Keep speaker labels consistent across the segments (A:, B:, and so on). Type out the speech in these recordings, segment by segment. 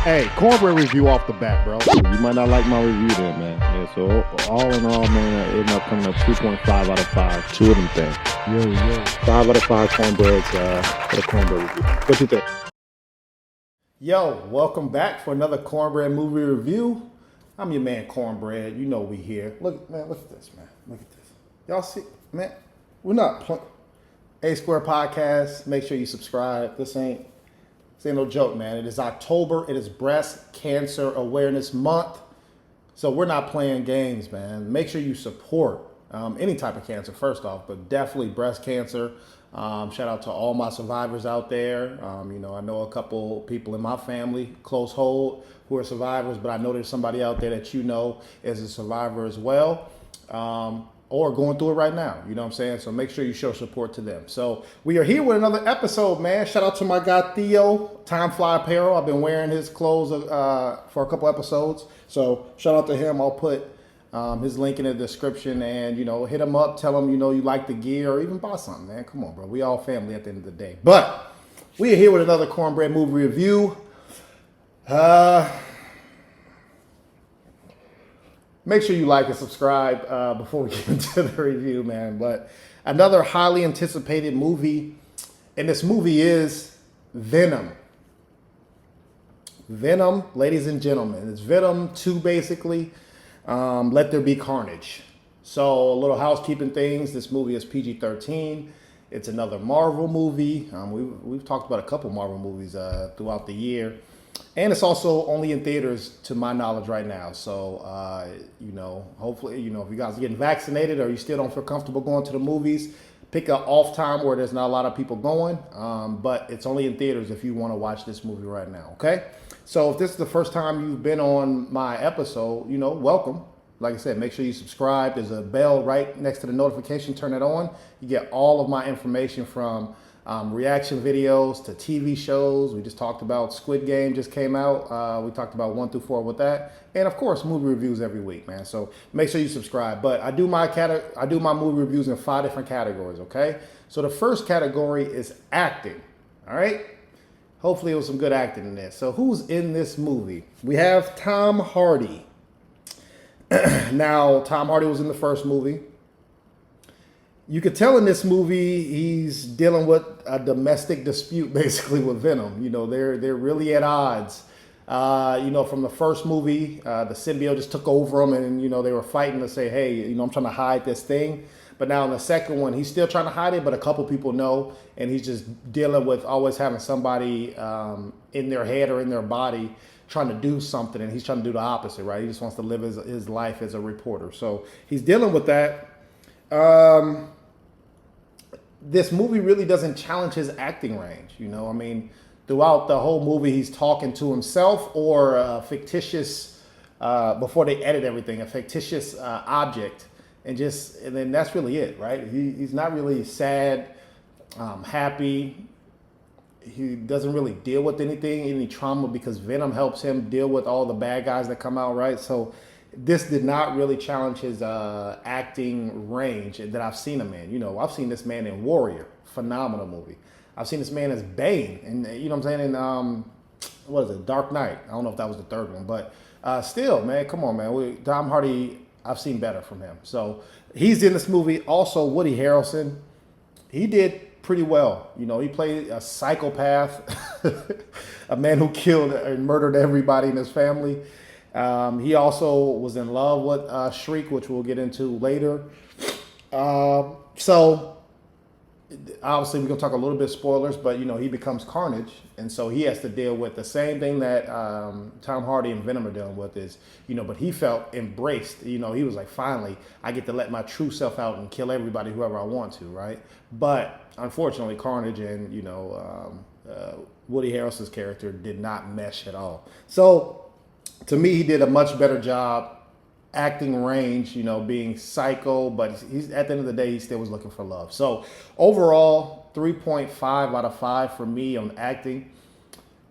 A: Hey, Cornbread review off the bat, bro.
B: You might not like my review then, man. Yeah, so all in all, man, I ended up coming up 2.5 out of 5. Two of them things.
A: Yo.
B: 5 out of 5 cornbreads for the cornbread review. What you think?
A: Yo, welcome back for another Cornbread movie review. I'm your man, Cornbread. You know we here. Look, man, look at this, man. Look at this. Y'all see, man, we're not A Square Podcast. Make sure you subscribe. This ain't no joke, man. It is October. It is Breast Cancer Awareness Month. So we're not playing games, man. Make sure you support any type of cancer, first off, but definitely breast cancer. Shout out to all my survivors out there. I know a couple people in my family, close hold, who are survivors, but I know there's somebody out there that you know is a survivor as well. Or going through it right now, you know what I'm saying? So make sure you show support to them. So we are here with another episode, man. Shout out to my guy Theo, Time Fly Apparel. I've been wearing his clothes for a couple episodes. So shout out to him. I'll put his link in the description and, hit him up. Tell him, you like the gear or even buy something, man. Come on, bro. We all family at the end of the day. But we are here with another Cornbread movie review. Make sure you like and subscribe before we get into the review, man. But another highly anticipated movie, and this movie is Venom. Venom, ladies and gentlemen. It's Venom 2, basically. Let There Be Carnage. So, a little housekeeping things. This movie is PG-13. It's another Marvel movie. We've talked about a couple Marvel movies throughout the year. And it's also only in theaters, to my knowledge, right now. So, hopefully, if you guys are getting vaccinated or you still don't feel comfortable going to the movies, pick an off time where there's not a lot of people going. But it's only in theaters if you want to watch this movie right now, okay? So if this is the first time you've been on my episode, welcome. Like I said, make sure you subscribe. There's a bell right next to the notification. Turn it on. You get all of my information from reaction videos to TV shows. We just talked about Squid Game just came out. We talked about 1 through 4 with that, and of course movie reviews every week, man. So make sure you subscribe. But I do my movie reviews in 5 different categories. Okay, so the first category is acting. All right, hopefully it was some good acting in there. So who's in this movie? We have Tom Hardy. Now Tom Hardy was in the first movie. You could tell in this movie he's dealing with a domestic dispute, basically, with Venom. They're really at odds. From the first movie, the symbiote just took over him, and they were fighting to say, "Hey, I'm trying to hide this thing." But now in the second one, he's still trying to hide it, but a couple people know, and he's just dealing with always having somebody in their head or in their body trying to do something, and he's trying to do the opposite, right? He just wants to live his life as a reporter. So he's dealing with that. This movie really doesn't challenge his acting range. Throughout the whole movie, he's talking to himself or a fictitious, before they edit everything, a fictitious object. And then that's really it, right? He's not really sad, happy. He doesn't really deal with any trauma, because Venom helps him deal with all the bad guys that come out, right? So this did not really challenge his acting range that I've seen him in. I've seen this man in Warrior, phenomenal movie. I've seen this man as Bane, and what I'm saying, in what is it, Dark Knight. I don't know if that was the third one, but still, man, come on, man. Tom Hardy, I've seen better from him. So he's in this movie. Also, Woody Harrelson, he did pretty well. He played a psychopath, a man who killed and murdered everybody in his family. He also was in love with Shriek, which we'll get into later. So obviously we're going to talk a little bit spoilers, but he becomes Carnage, and so he has to deal with the same thing that Tom Hardy and Venom are dealing with is, but he felt embraced. He was like, finally, I get to let my true self out and kill everybody, whoever I want to, right? But unfortunately, Carnage and, Woody Harrelson's character did not mesh at all. So to me, he did a much better job. Acting range, being psycho, but he's at the end of the day, he still was looking for love. So overall, 3.5 out of 5 for me on acting.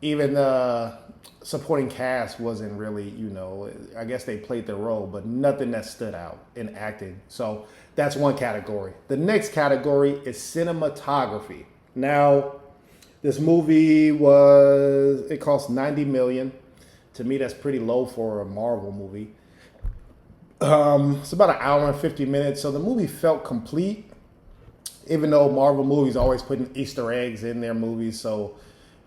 A: Even the supporting cast wasn't really, I guess they played their role, but nothing that stood out in acting. So that's one category. The next category is cinematography. Now, this movie it cost $90 million. To me, that's pretty low for a Marvel movie. It's about an hour and 50 minutes, so the movie felt complete. Even though Marvel movies always putting Easter eggs in their movies, so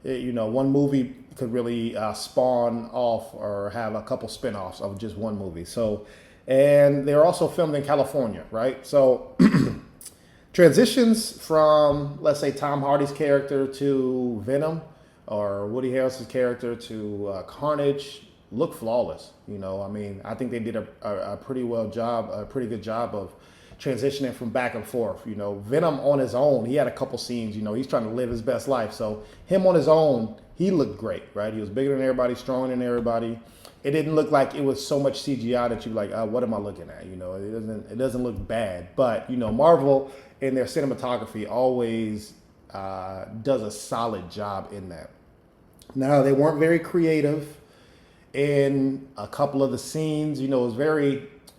A: one movie could really spawn off or have a couple spin-offs of just one movie. So, and they're also filmed in California, right? So transitions from, let's say, Tom Hardy's character to Venom, or Woody Harrelson's character to Carnage, look flawless. I mean, I think they did a pretty good job of transitioning from back and forth. Venom on his own, he had a couple scenes, he's trying to live his best life. So him on his own, he looked great, right? He was bigger than everybody, stronger than everybody. It didn't look like it was so much CGI that you're like, what am I looking at? It doesn't look bad. But, Marvel in their cinematography always does a solid job in that. Now, they weren't very creative in a couple of the scenes. It was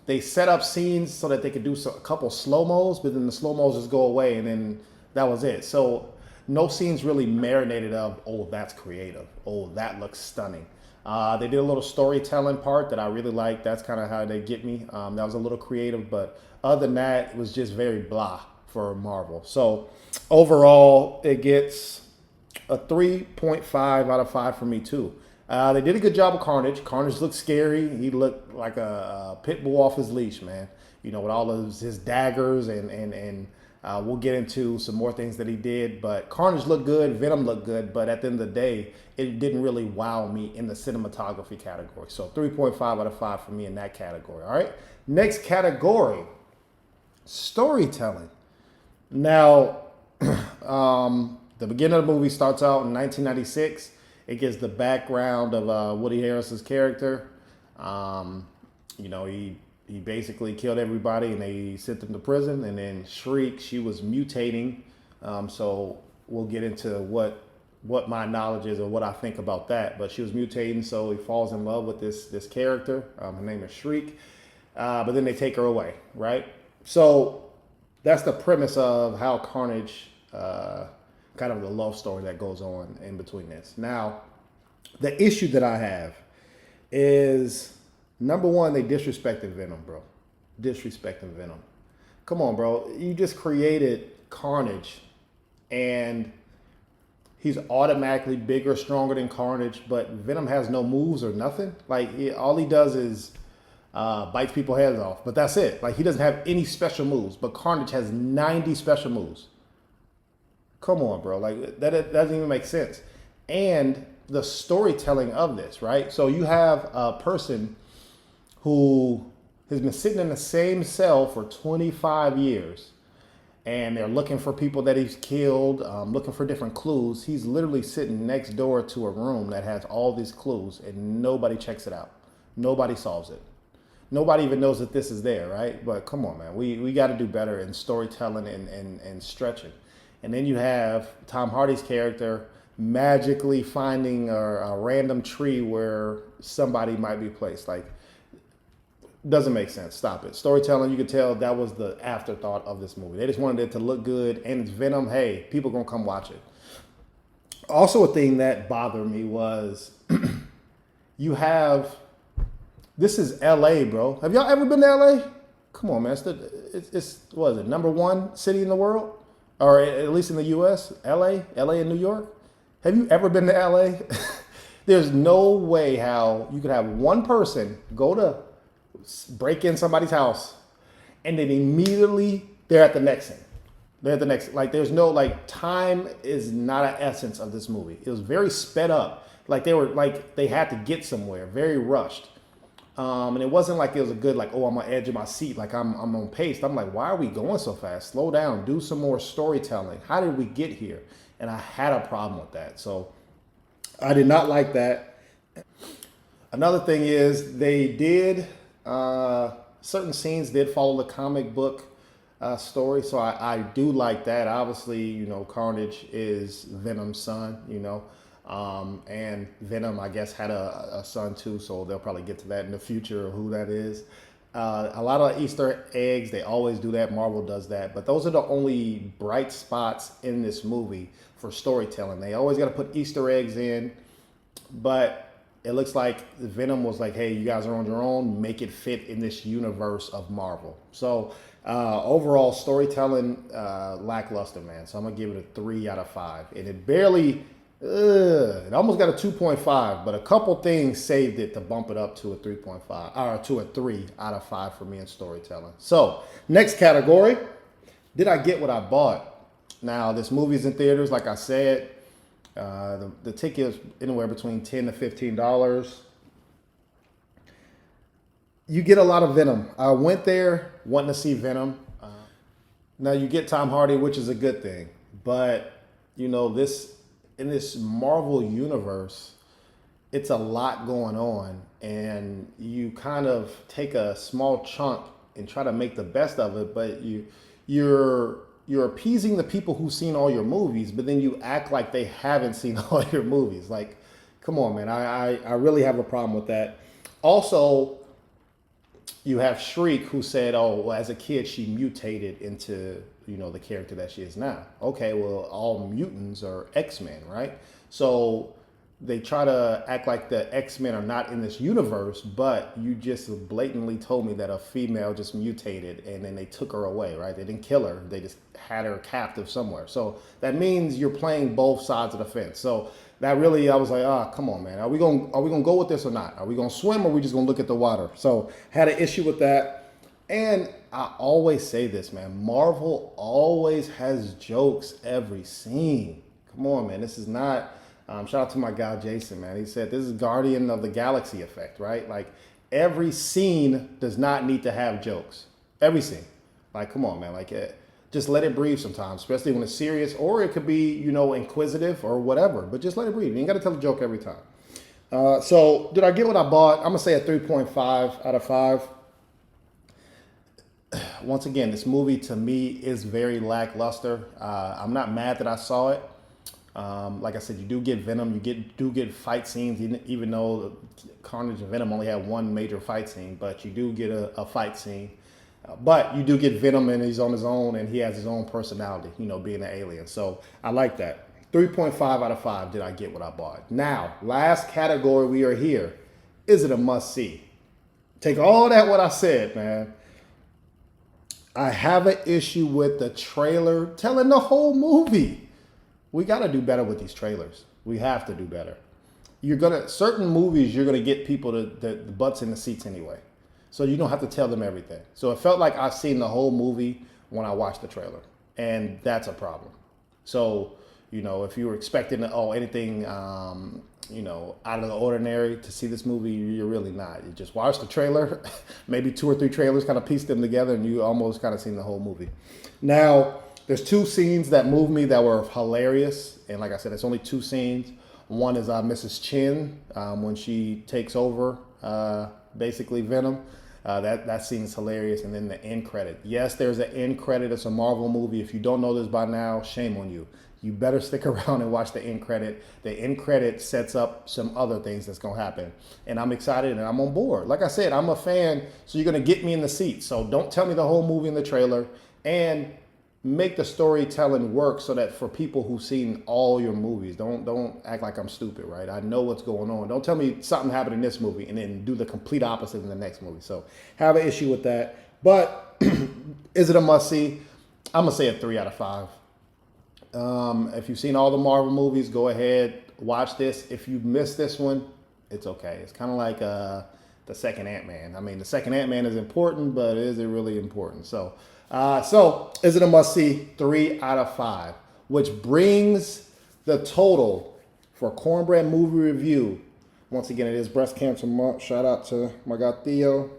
A: they set up scenes so that they could do a couple slow-mos, but then the slow-mos just go away, and then that was it. So no scenes really marinated of, oh, that's creative. Oh, that looks stunning. They did a little storytelling part that I really liked. That's kind of how they get me. That was a little creative, but other than that, it was just very blah for Marvel. So overall, it gets a 3.5 out of 5 for me too. They did a good job with Carnage. Carnage looked scary. He looked like a pit bull off his leash, man. With all of his daggers, and we'll get into some more things that he did. But Carnage looked good. Venom looked good. But at the end of the day, it didn't really wow me in the cinematography category. So 3.5 out of 5 for me in that category. All right. Next category, storytelling. Now, the beginning of the movie starts out in 1996. It gives the background of Woody Harrelson's character. He basically killed everybody, and they sent him to prison. And then Shriek, she was mutating. So we'll get into what my knowledge is or what I think about that. But she was mutating, so he falls in love with this character. Her name is Shriek. But then they take her away, right? So that's the premise of how Carnage, kind of the love story that goes on in between this. Now, the issue that I have is, number one, they disrespected Venom, bro. Disrespecting Venom. Come on, bro. You just created Carnage, and he's automatically bigger, stronger than Carnage, but Venom has no moves or nothing. Like, all he does is bites people's heads off, but that's it. Like, he doesn't have any special moves, but Carnage has 90 special moves. Come on, bro. Like, that doesn't even make sense. And the storytelling of this, right? So you have a person who has been sitting in the same cell for 25 years, and they're looking for people that he's killed, looking for different clues. He's literally sitting next door to a room that has all these clues, and nobody checks it out. Nobody solves it. Nobody even knows that this is there, right? But come on, man. We got to do better in storytelling and stretching. And then you have Tom Hardy's character magically finding a random tree where somebody might be placed. Like, doesn't make sense. Stop it. Storytelling, you could tell that was the afterthought of this movie. They just wanted it to look good, and it's Venom. Hey, people gonna come watch it. Also, a thing that bothered me was you have, this is LA, bro. Have y'all ever been to LA? Come on, man. It's what is it, #1 city in the world? Or at least in the US, LA and New York. Have you ever been to LA? There's no way how you could have one person go to break in somebody's house, and then immediately they're at the next thing. They're at the next, like, there's no, like, time is not an essence of this movie. It was very sped up. Like, they had to get somewhere, very rushed. And it wasn't like it was a good, like, oh, I'm on the edge of my seat, like I'm on pace. I'm like, why are we going so fast? Slow down, do some more storytelling. How did we get here? And I had a problem with that. So I did not like that. Another thing is they did, certain scenes did follow the comic book story. So I do like that. Obviously, Carnage is Venom's son, and Venom, I guess, had a son too, so they'll probably get to that in the future, who that is. A lot of Easter eggs, they always do that. Marvel does that. But those are the only bright spots in this movie for storytelling. They always got to put Easter eggs in. But it looks like Venom was like, hey, you guys are on your own, make it fit in this universe of Marvel. So overall storytelling, lackluster, man. So I'm gonna give it a 3 out of 5. And it barely, it almost got a 2.5, but a couple things saved it to bump it up to a 3.5, or to a 3 out of 5 for me in storytelling. So next category, did I get what I bought? Now, this movie's in theaters, like I said. The ticket is anywhere between $10 to $15. You get a lot of Venom. I went there wanting to see Venom. Now you get Tom Hardy, which is a good thing, but you know, in this Marvel universe, it's a lot going on, and you kind of take a small chunk and try to make the best of it, but you're appeasing the people who've seen all your movies, but then you act like they haven't seen all your movies. Like, come on, man. I really have a problem with that. Also, you have Shriek, who said, oh, well, as a kid, she mutated into, you know, the character that she is now. Okay, well, all mutants are X-Men, right? So they try to act like the X-Men are not in this universe, but you just blatantly told me that a female just mutated and then they took her away, right? They didn't kill her. They just had her captive somewhere. So that means you're playing both sides of the fence. So that really, I was like, come on, man. Are we gonna go with this or not? Are we gonna swim or are we just gonna look at the water? So had an issue with that. And I always say this, man. Marvel always has jokes every scene. Come on, man. This is not... shout out to my guy, Jason, man. He said, this is Guardian of the Galaxy effect, right? Like, every scene does not need to have jokes. Every scene. Like, come on, man. Like, just let it breathe sometimes, especially when it's serious, or it could be, you know, inquisitive or whatever, but just let it breathe. You ain't got to tell a joke every time. So did I get what I bought? I'm going to say a 3.5 out of 5. Once again, this movie to me is very lackluster. I'm not mad that I saw it. Like I said, you do get Venom, do get fight scenes, even though Carnage and Venom only have one major fight scene, but you do get a fight scene. But you do get Venom, and he's on his own, and he has his own personality, you know, being an alien. So I like that. 3.5 out of 5 did I get what I bought. Now, last category we are here. Is it a must-see? Take all that what I said, man. I have an issue with the trailer telling the whole movie. We got to do better with these trailers. We have to do better. Certain movies, you're gonna get people the butts in the seats anyway. So you don't have to tell them everything. So it felt like I've seen the whole movie when I watched the trailer, and that's a problem. So, you know, if you were expecting anything, you know, out of the ordinary to see this movie, you're really not. You just watch the trailer, maybe 2 or 3 trailers, kind of piece them together, and you almost kind of seen the whole movie. Now, there's 2 scenes that moved me that were hilarious. And like I said, it's only 2 scenes. One is Mrs. Chin, when she takes over, basically Venom. That scene's hilarious. And then the end credit. Yes, there's an end credit. It's a Marvel movie. If you don't know this by now, shame on you. You better stick around and watch the end credit. The end credit sets up some other things that's going to happen. And I'm excited and I'm on board. Like I said, I'm a fan, so you're going to get me in the seat. So don't tell me the whole movie in the trailer. And make the storytelling work so that for people who've seen all your movies, don't act like I'm stupid, right? I know what's going on. Don't tell me something happened in this movie and then do the complete opposite in the next movie. So have an issue with that. But is it a must-see? I'm going to say a 3 out of 5. If you've seen all the Marvel movies, go ahead, watch this. If you missed this one, it's okay. It's kind of like the second Ant-Man. I mean, the second Ant-Man is important, but is it really important? So is it a must-see? 3 out of 5, which brings the total for Cornbread Movie Review. Once again, it is Breast Cancer Month. Shout out to my guy Theo.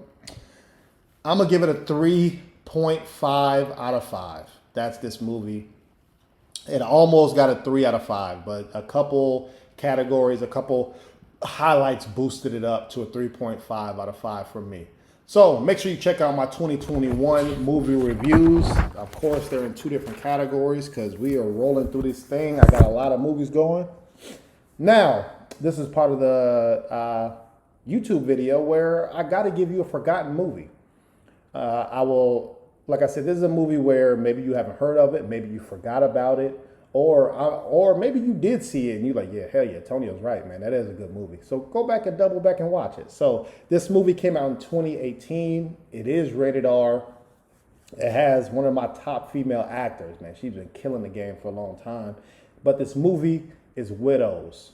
A: I'm going to give it a 3.5 out of 5. That's this movie. It almost got a 3 out of 5, but a couple categories, a couple highlights boosted it up to a 3.5 out of 5 from me. So make sure you check out my 2021 movie reviews. Of course, they're in 2 different categories because we are rolling through this thing. I got a lot of movies going. Now, this is part of the YouTube video where I got to give you a forgotten movie. Like I said, this is a movie where maybe you haven't heard of it, maybe you forgot about it, or maybe you did see it and you're like, yeah, hell yeah, Tonio's right, man. That is a good movie. So go back and double back and watch it. So this movie came out in 2018. It is rated R. It has one of my top female actors, man. She's been killing the game for a long time. But this movie is Widows.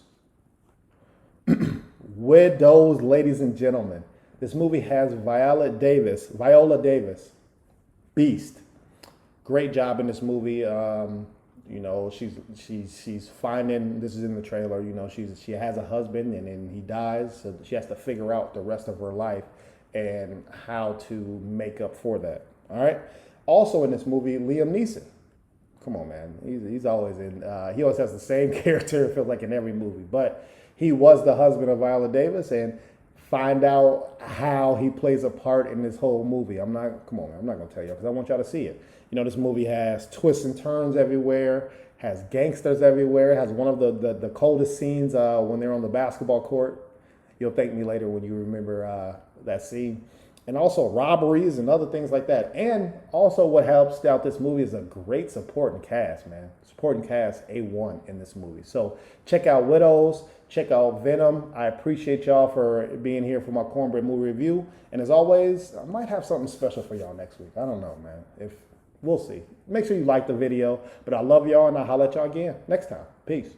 A: Widows, ladies and gentlemen. This movie has Viola Davis, beast. Great job in this movie. You know, she's finding. This is in the trailer. You know, she has a husband and then he dies, so she has to figure out the rest of her life and how to make up for that. All right. Also in this movie, Liam Neeson. Come on, man. He's always in. He always has the same character. It feels like in every movie, but he was the husband of Viola Davis, and find out how he plays a part in this whole movie. Come on, man. I'm not gonna tell you because I want y'all to see it. You know, this movie has twists and turns everywhere. Has gangsters everywhere. Has one of the coldest scenes when they're on the basketball court. You'll thank me later when you remember that scene. And also robberies and other things like that. And also what helps out this movie is a great supporting cast, man. Supporting cast A1 in this movie. So check out Widows. Check out Venom. I appreciate y'all for being here for my Cornbread movie review. And as always, I might have something special for y'all next week. I don't know, man. We'll see. Make sure you like the video. But I love y'all and I'll holler at y'all again next time. Peace.